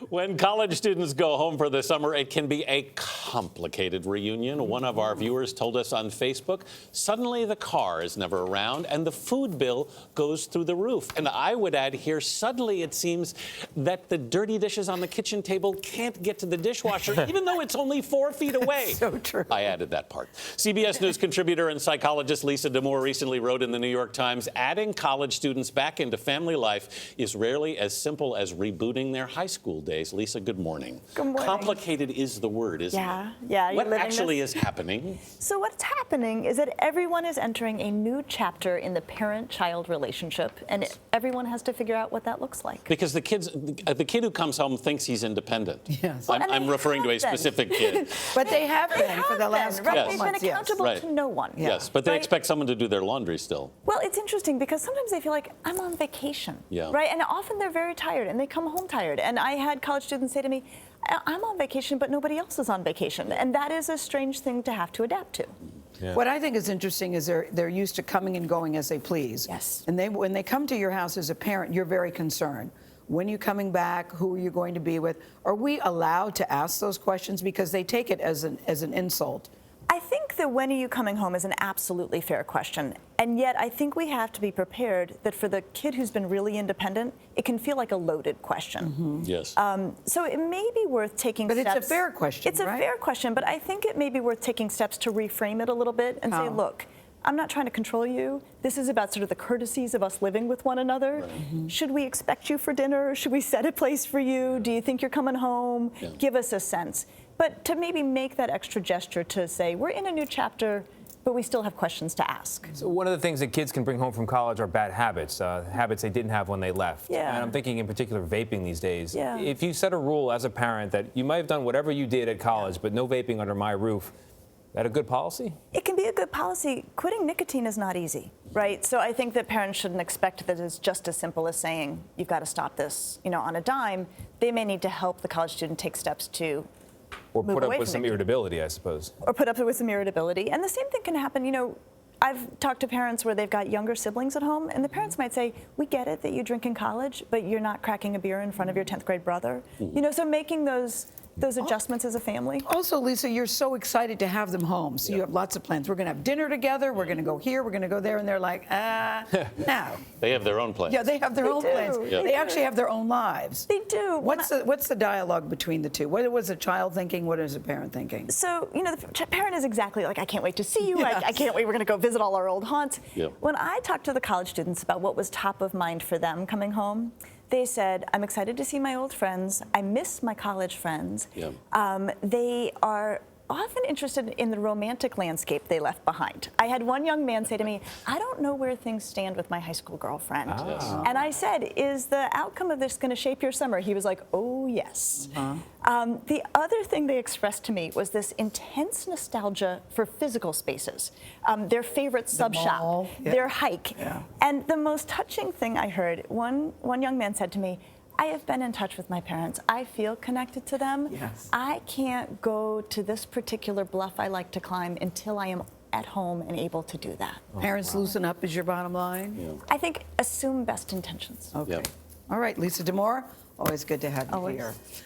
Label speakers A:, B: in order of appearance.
A: When college students go home for the summer, it can be a complicated reunion. One of our viewers told us on Facebook, suddenly the car is never around and the food bill goes through the roof. And I would add here, suddenly it seems that the dirty dishes on the kitchen table can't get to the dishwasher, even though it's only 4 feet away.
B: So true.
A: I added that part. CBS News contributor and psychologist Lisa Damour recently wrote in the New York Times, adding college students back into family life is rarely as simple as rebooting their high school days. Lisa, good morning.
C: Good morning.
A: Complicated is the word, isn't it?
C: Yeah.
A: What actually is happening?
C: So what's happening is that everyone is entering a new chapter in the parent-child relationship, and everyone has to figure out what that looks like.
A: Because the kid who comes home thinks he's independent.
B: Yes.
A: I'm referring to a specific kid.
B: But they have been for the last couple
C: They've
B: months.
C: been accountable
A: Yes.
C: to no one.
A: Yes, but they expect someone to do their laundry still.
C: Well, it's interesting because sometimes they feel like I'm on vacation, right? And often they're very tired and they come home tired. And I had college students say to me, I'm on vacation, but nobody else is on vacation. And that is a strange thing to have to adapt to.
B: Yeah. What I think is interesting is they're used to coming and going as they please.
C: Yes.
B: And when they come to your house as a parent, you're very concerned. When are you coming back? Who are you going to be with? Are we allowed to ask those questions? Because they take it as an insult.
C: I think that when are you coming home is an absolutely fair question. And yet I think we have to be prepared that for the kid who's been really independent, it can feel like a loaded question.
B: Mm-hmm.
A: Yes.
C: So it may be worth taking steps.
B: But it's a fair question,
C: It's a fair question, but I think it may be worth taking steps to reframe it a little bit and say, look, I'm not trying to control you. This is about sort of the courtesies of us living with one another. Right. Mm-hmm. Should we expect you for dinner? Should we set a place for you? Do you think you're coming home? Yeah. Give us a sense. But to maybe make that extra gesture to say, we're in a new chapter, but we still have questions to ask.
D: So one of the things that kids can bring home from college are bad habits, habits they didn't have when they left.
C: Yeah.
D: And I'm thinking in particular vaping these days.
C: Yeah.
D: If you set a rule as a parent that you might have done whatever you did at college, but no vaping under my roof, is that a good policy?
C: It can be a good policy. Quitting nicotine is not easy, right? So I think that parents shouldn't expect that it's just as simple as saying, you've got to stop this, on a dime. They may need to help the college student take steps to
D: or put up with some
C: nicotine.
D: irritability, I suppose.
C: Or put up with some irritability. And the same thing can happen, I've talked to parents where they've got younger siblings at home, and the parents might say, we get it that you drink in college, but you're not cracking a beer in front of your 10th grade brother. Mm-hmm. So making those adjustments as a family.
B: Also, Lisa, you're so excited to have them home. So you have lots of plans. We're going to have dinner together. We're going to go here. We're going to go there. And they're like, no.
A: They have their own plans.
B: Yeah, they have their own plans.
A: Yeah.
B: They actually have their own lives.
C: They do.
B: What's the dialogue between the two? What was the child thinking? What is the parent thinking?
C: So, the parent is exactly like, I can't wait to see you.
B: Yes.
C: I can't wait. We're going to go visit all our old haunts.
A: Yeah.
C: When I talked to the college students about what was top of mind for them coming home, they said, I'm excited to see my old friends. I miss my college friends. Yeah. They are often interested in the romantic landscape they left behind. I had one young man say to me, I don't know where things stand with my high school girlfriend. And I said, is the outcome of this going to shape your summer? He was like, oh, yes. The other thing they expressed to me was this intense nostalgia for physical spaces, their favorite sub shop, their hike. Yeah. And the most touching thing I heard, one young man said to me, I have been in touch with my parents. I feel connected to them.
B: Yes.
C: I can't go to this particular bluff I like to climb until I am at home and able to do that.
B: Parents loosen up is your bottom line?
A: Yeah.
C: I think assume best intentions.
B: Okay.
A: Yep.
B: All right, Lisa Damour, always good to have you
C: Always.
B: here.